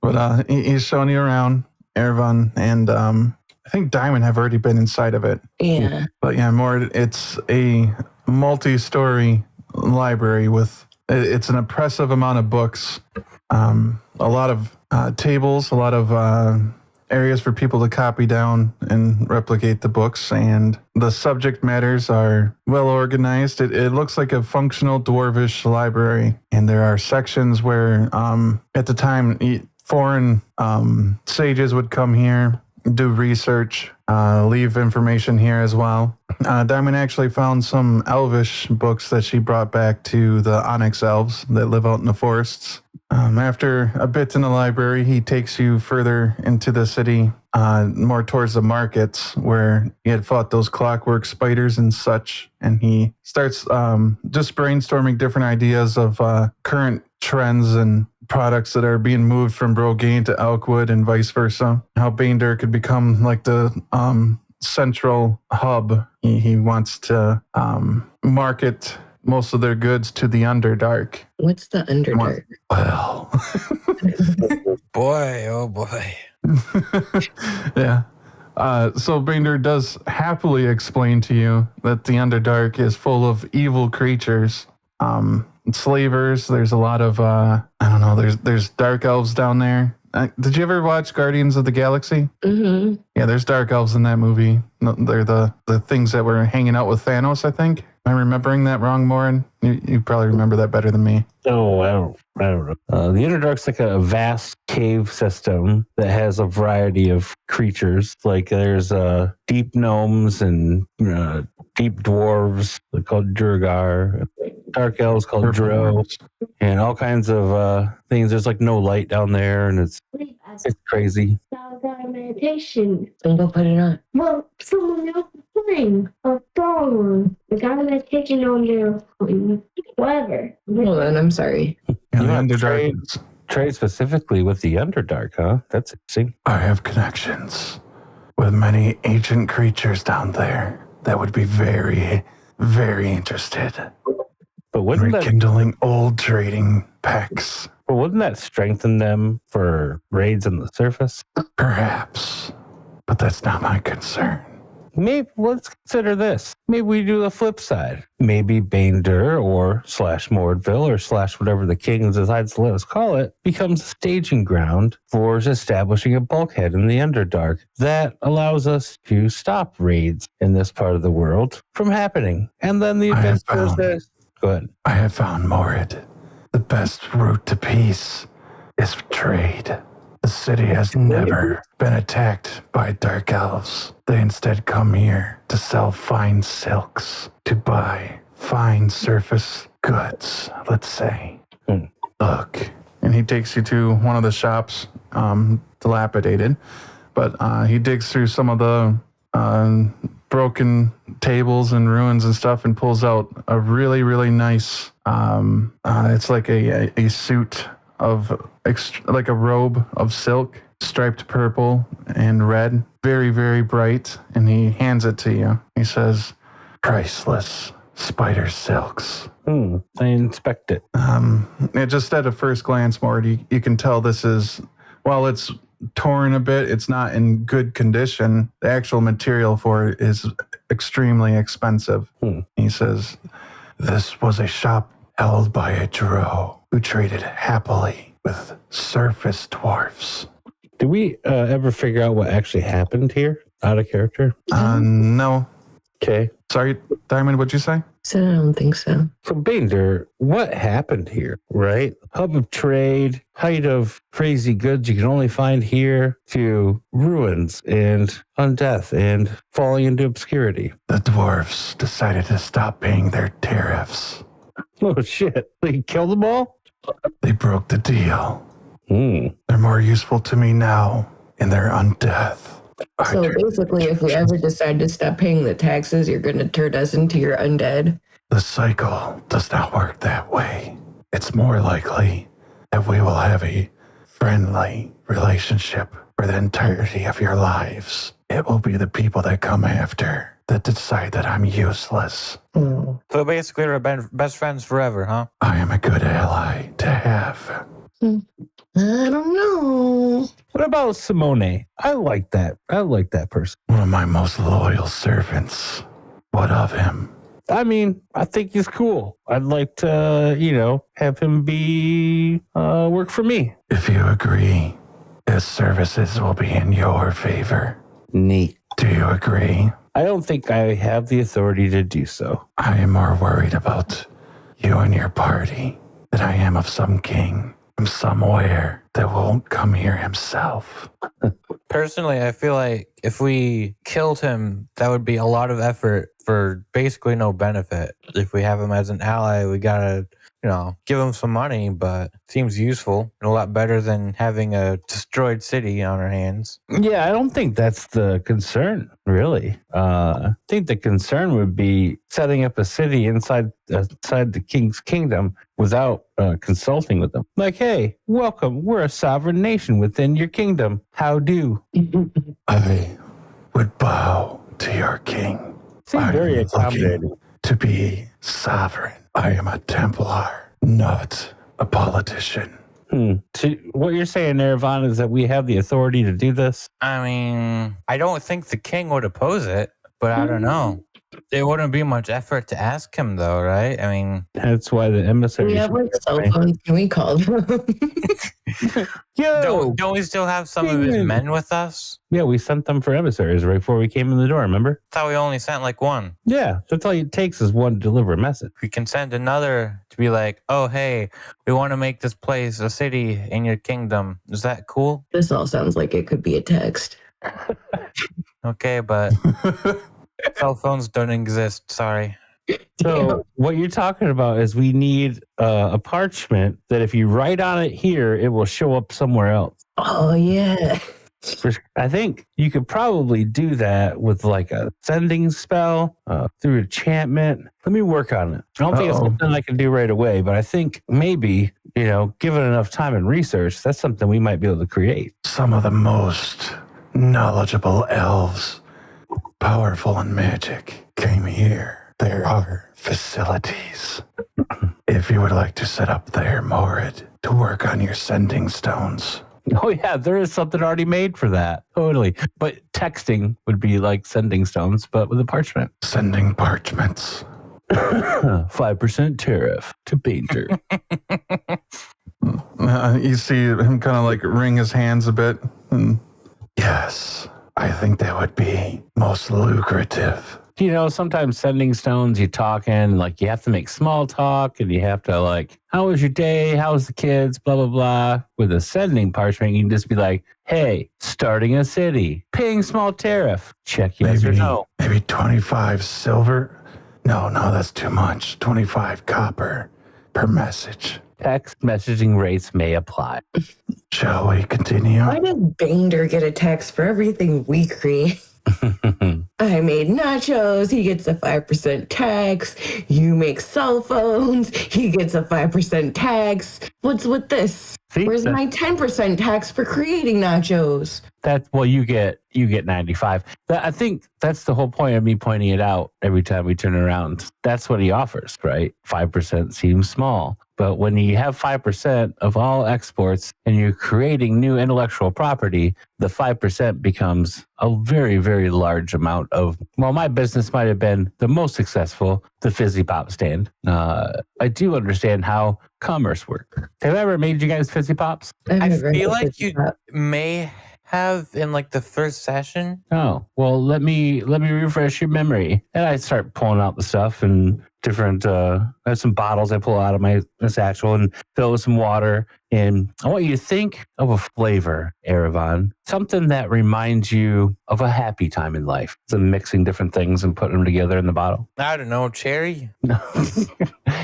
But he's showing you around Erevan, and I think Diamond have already been inside of it. Yeah. But yeah, it's a multi-story library with, it's an impressive amount of books, a lot of tables, a lot of areas for people to copy down and replicate the books, and the subject matters are well organized. It looks like a functional dwarvish library, and there are sections where at the time foreign sages would come here, do research, leave information here as well. Diamond actually found some elvish books that she brought back to the Onyx elves that live out in the forests. After a bit in the library, he takes you further into the city, more towards the markets where he had fought those clockwork spiders and such. And he starts just brainstorming different ideas of current trends and products that are being moved from Brogane to Elkwood and vice versa. How Banedur could become like the central hub. He wants to market most of their goods to the Underdark. What's the Underdark? Well, Boy, oh boy. yeah. So Banedur does happily explain to you that the Underdark is full of evil creatures. Slavers, there's a lot of, I don't know, there's dark elves down there. Did you ever watch Guardians of the Galaxy? Mm-hmm. Yeah, there's dark elves in that movie. They're the things that were hanging out with Thanos, I think. Am I remembering that wrong, Morin? You probably remember that better than me. Oh, I don't know. The Underdark's like a vast cave system that has a variety of creatures. Like there's deep gnomes and deep dwarves called Durgar, dark elves called Dro, and all kinds of things. There's like no light down there, and it's crazy. Meditation. And go put it on. Well, someone else is playing a phone. The guy that's taking on their whatever. Well, then I'm sorry. Yeah, You the want to Underdark. trade specifically with the Underdark, huh? That's interesting. I have connections with many ancient creatures down there that would be very, very interested But in wouldn't that rekindling old trading packs. But wouldn't that strengthen them for raids on the surface? Perhaps, but that's not my concern. Maybe let's consider this. Maybe we do the flip side. Maybe Banedur or /Mordville or / whatever the king decides to let us call it becomes a staging ground for establishing a bulkhead in the Underdark that allows us to stop raids in this part of the world from happening. And then the I have adventure found- says, go ahead. I have found, Morid, the best route to peace is trade. The city has never been attacked by dark elves. They instead come here to sell fine silks, to buy fine surface goods, let's say. Look. And he takes you to one of the shops, dilapidated, but he digs through some of the broken tables and ruins and stuff and pulls out a really, really nice, it's like a suit of, like a robe of silk, striped purple and red, very, very bright. And he hands it to you. He says, priceless spider silks. I inspect it. Just at a first glance, Morty, you can tell this is, while it's torn a bit, it's not in good condition. The actual material for it is extremely expensive. He says, this was a shop held by a drow who traded happily with surface dwarfs. Did we ever figure out what actually happened here? Out of character? No. Okay. Sorry, Diamond, what'd you say? So I don't think so. So, Banedur, what happened here, right? Hub of trade, height of crazy goods you can only find here, to ruins and undeath and falling into obscurity. The dwarfs decided to stop paying their tariffs. Oh, shit. They killed them all? They broke the deal. They're more useful to me now in their undeath. So basically, if we ever decide to stop paying the taxes, you're going to turn us into your undead. The cycle does not work that way. It's more likely that we will have a friendly relationship for the entirety of your lives. It will be the people that come after that decide that I'm useless. So basically, we're best friends forever, huh? I am a good ally to have. I don't know. What about Simone? I like that. I like that person. One of my most loyal servants. What of him? I mean, I think he's cool. I'd like to, have him be work for me. If you agree, his services will be in your favor. Neat. Do you agree? I don't think I have the authority to do so. I am more worried about you and your party than I am of some king from somewhere that won't come here himself. Personally, I feel like if we killed him, that would be a lot of effort for basically no benefit. If we have him as an ally, we gotta, give him some money, but seems useful and a lot better than having a destroyed city on our hands. Yeah, I don't think that's the concern, really. I think the concern would be setting up a city inside the king's kingdom without consulting with them. Like, hey, welcome. We're a sovereign nation within your kingdom. How do? I would bow to your king. Seems very I'm accommodating. looking to be sovereign. I am a Templar, not a politician. So what you're saying, Erevan, is that we have the authority to do this? I mean, I don't think the king would oppose it, but I don't know. It wouldn't be much effort to ask him, though, right? I mean, That's why the emissary. We have like cell phones. Can we call them? Yo, don't we still have some of his men with us? yeah, we sent them for emissaries right before we came in the door. Remember? I thought we only sent like one. Yeah, that's all it takes is one to deliver a message. We can send another to be like, oh, hey, we want to make this place a city in your kingdom. Is that cool? This all sounds like it could be a text. Okay, but cell phones don't exist. Sorry. So what you're talking about is we need a parchment that if you write on it here, it will show up somewhere else. Oh, yeah. I think you could probably do that with like a sending spell through enchantment. Let me work on it. I don't think it's something I can do right away, but I think maybe, given enough time and research, that's something we might be able to create. Some of the most knowledgeable elves, powerful in magic, came here. There are facilities. If you would like to set up there, Morid, to work on your sending stones. Oh, yeah, there is something already made for that. Totally. But texting would be like sending stones, but with a parchment. Sending parchments. 5% tariff to Banedur. You see him kind of like wring his hands a bit. And, yes, I think that would be most lucrative. Sometimes sending stones, you talk in, like you have to make small talk and you have to like, how was your day? How was the kids? Blah, blah, blah. With a sending parchment, you can just be like, hey, starting a city, paying small tariff. Check yes or no. Maybe 25 silver? No, that's too much. 25 copper per message. Text messaging rates may apply. Shall we continue? Why does Banedur get a text for everything we create? I made nachos. He gets a 5% tax. You make cell phones. He gets a 5% tax. What's with this? See, where's my 10% tax for creating nachos? You get 95. I think that's the whole point of me pointing it out every time we turn around. That's what he offers, right? 5% seems small. But when you have 5% of all exports and you're creating new intellectual property, the 5% becomes a very, very large amount of, my business might have been the most successful, the Fizzy Pop stand. I do understand how commerce works. Have I ever made you guys Fizzy Pops? I feel like you may have in like the first session. Oh, well, let me refresh your memory. And I start pulling out the stuff and different, I have some bottles I pull out of my satchel and fill with some water. And I want you to think of a flavor, Erevan, something that reminds you of a happy time in life. So mixing different things and putting them together in the bottle. I don't know, cherry?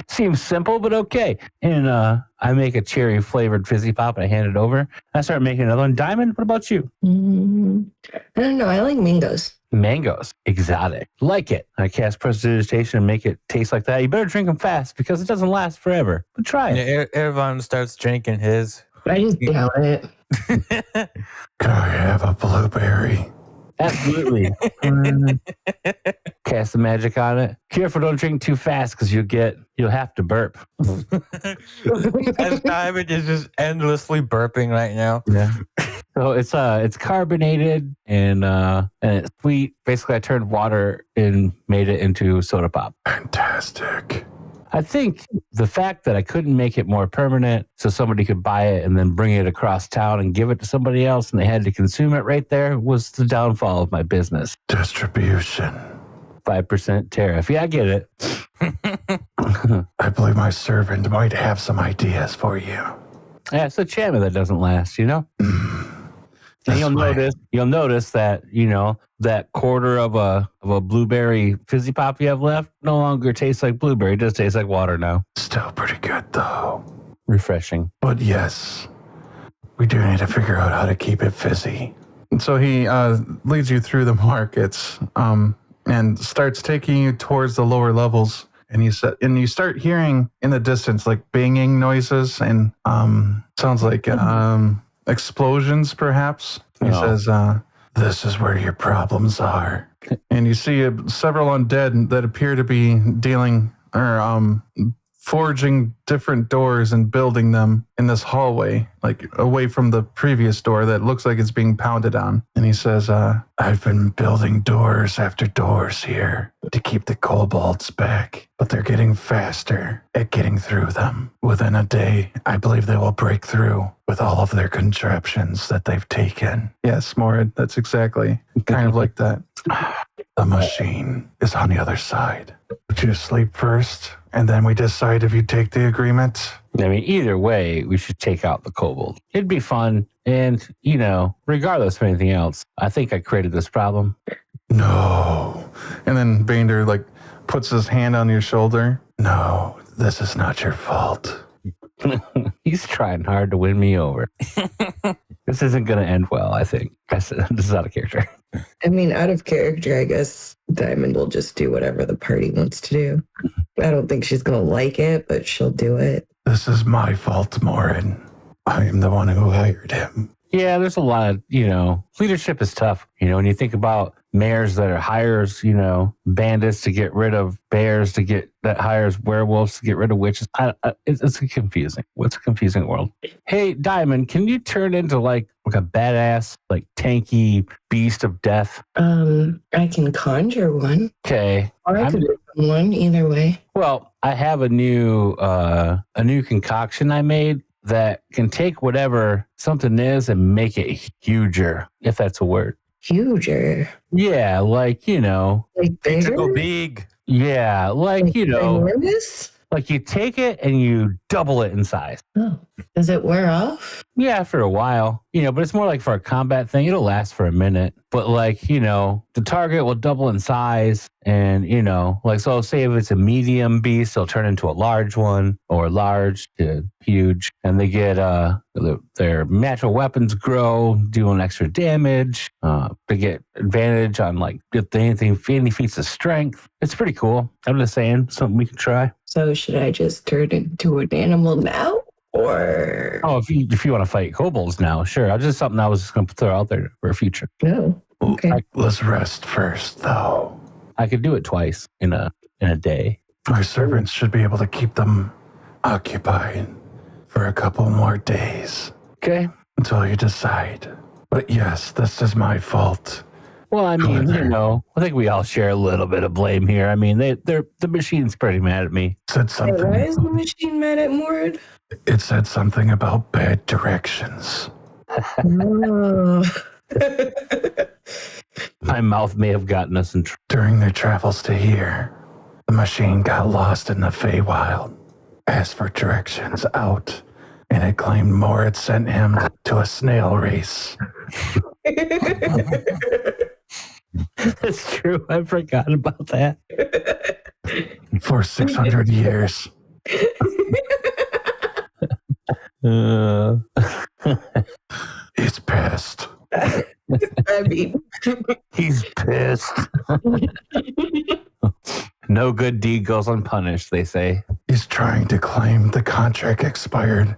Seems simple, but okay. And I make a cherry flavored Fizzy Pop and I hand it over. I start making another one. Diamond, what about you? I don't know. I like mangoes. Mangoes, exotic. Like it. I cast prestidigitation and make it taste like that. You better drink them fast because it doesn't last forever. But try it. Yeah, Erevan starts drinking his. I just down it. Could I have a blueberry? Absolutely. Cast the magic on it. Careful, don't drink too fast because you'll have to burp. As Diamond is just endlessly burping right now. Yeah. So it's carbonated and it's sweet. Basically, I turned water and made it into soda pop. Fantastic. I think the fact that I couldn't make it more permanent so somebody could buy it and then bring it across town and give it to somebody else and they had to consume it right there was the downfall of my business. Distribution. 5% tariff. Yeah, I get it. I believe my servant might have some ideas for you. Yeah, it's a enchantment that doesn't last, And you'll notice that, that quarter of a blueberry Fizzy Pop you have left no longer tastes like blueberry. It just tastes like water now. Still pretty good, though. Refreshing. But yes, we do need to figure out how to keep it fizzy. And so he leads you through the markets and starts taking you towards the lower levels. And you start hearing in the distance like banging noises and sounds like explosions, perhaps. He says, this is where your problems are. And you see several undead that appear to be dealing or forging different doors and building them in this hallway, like away from the previous door that looks like it's being pounded on. And he says, I've been building doors after doors here to keep the kobolds back, but they're getting faster at getting through them. Within a day, I believe they will break through with all of their contraptions that they've taken. Yes, Morid, that's exactly kind of like that. The machine is on the other side. Would you sleep first, and then we decide if you take the agreement? I mean, either way, we should take out the kobold. It'd be fun. And, you know, regardless of anything else, I think I created this problem. No. And then Banedur, like, puts his hand on your shoulder. No, this is not your fault. He's trying hard to win me over. This isn't going to end well, I think. This is out of character. I mean, out of character, I guess Diamond will just do whatever the party wants to do. I don't think she's going to like it, but she'll do it. This is my fault, Morin. I am the one who hired him. Yeah, there's a lot of, you know, leadership is tough. You know, when you think about mayors that are hires, you know, bandits to get rid of bears, that hires werewolves to get rid of witches. It's confusing. What's a confusing world? Hey, Diamond, can you turn into like a badass, like tanky beast of death? I can conjure one. Okay. Or I could do one, either way. Well, I have a new concoction I made that can take whatever something is and make it huger, if that's a word. Huger? Yeah, like, you know. Like bigger? Big. Yeah, like, you know. Enormous? Like you take it and you double it in size. Oh, does it wear off? Yeah, for a while, you know, but it's more like for a combat thing. It'll last for a minute, but like, you know, the target will double in size and, you know, like, so say if it's a medium beast, they'll turn into a large one or large to huge and they get, their natural weapons grow, doing extra damage. They get advantage on like if any feats of strength. It's pretty cool. I'm just saying, something we can try. So should I just turn into an animal now? Or if you want to fight kobolds now, sure. It's just something I was just going to throw out there for a future. no? Okay. Let's rest first, though. I could do it twice in a day. Our servants should be able to keep them occupied for a couple more days. Okay. Until you decide. But yes, this is my fault. Well, I mean, you know, I think we all share a little bit of blame here. I mean, the machine's pretty mad at me. Said something. Why is the machine mad at Mord? It said something about bad directions. Oh. My mouth may have gotten us in trouble. During their travels to here, the machine got lost in the Feywild, asked for directions out, and it claimed Moritz sent him to a snail race. That's true. I forgot about that. For 600 years. He's pissed. I mean, He's pissed. No good deed goes unpunished, they say. He's trying to claim the contract expired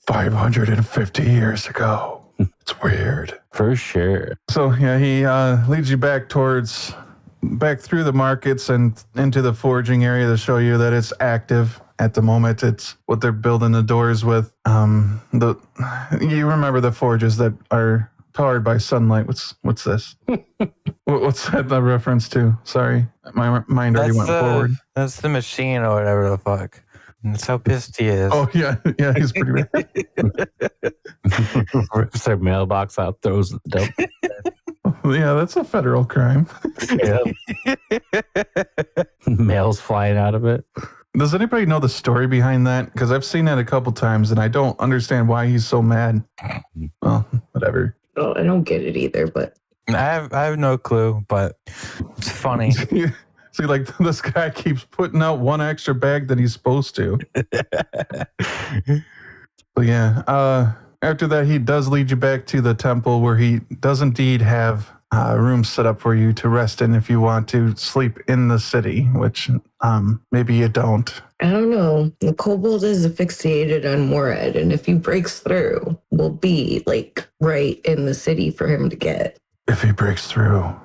550 years ago. It's weird. For sure. So, yeah, he leads you back through the markets and into the forging area to show you that it's active. At the moment, it's what they're building the doors with. You remember the forges that are powered by sunlight. What's this? What's that the reference to? Sorry, my mind already went forward. That's the machine or whatever the fuck. That's how pissed he is. Oh yeah, he's pretty bad. Rips their mailbox out, throws the dope. Yeah, that's a federal crime. Mail's flying out of it. Does anybody know the story behind that? Because I've seen that a couple times and I don't understand why he's so mad. Well, whatever. oh, I don't get it either, but I have no clue, but it's funny. See, like this guy keeps putting out one extra bag than he's supposed to. But yeah, after that, he does lead you back to the temple where he does indeed have rooms set up for you to rest in if you want to sleep in the city, which maybe you don't. I don't know. The kobold is asphyxiated on Morad, and if he breaks through, we'll be like right in the city for him to get. If he breaks through,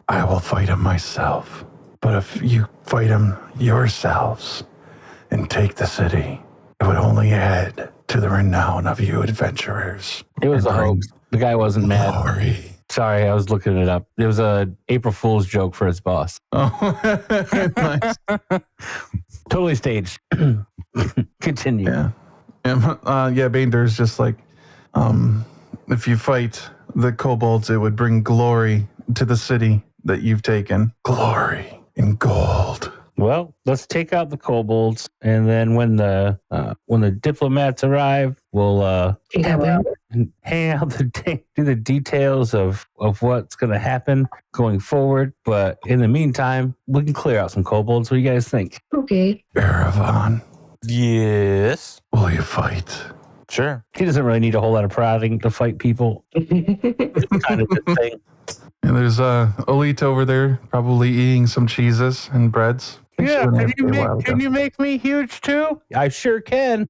I will fight him myself. But if you fight him yourselves, and take the city. It would only add to the renown of you adventurers. It was a hoax. The guy wasn't mad. Glory. Sorry, I was looking it up. It was a April Fool's joke for his boss. Oh, nice. Totally staged. Continue. Yeah. Banedur's just like, if you fight the kobolds, it would bring glory to the city that you've taken. Glory and gold. Well, let's take out the kobolds, and then when the diplomats arrive, we'll hang out do the details of what's going to happen going forward. But in the meantime, we can clear out some kobolds. What do you guys think? Okay. Erevan, Yes. will you fight? Sure. He doesn't really need a whole lot of prodding to fight people. It's kind of the thing. And there's Olita over there, probably eating some cheeses and breads. Yeah, She's been there for a while, can you make me huge too? I sure can.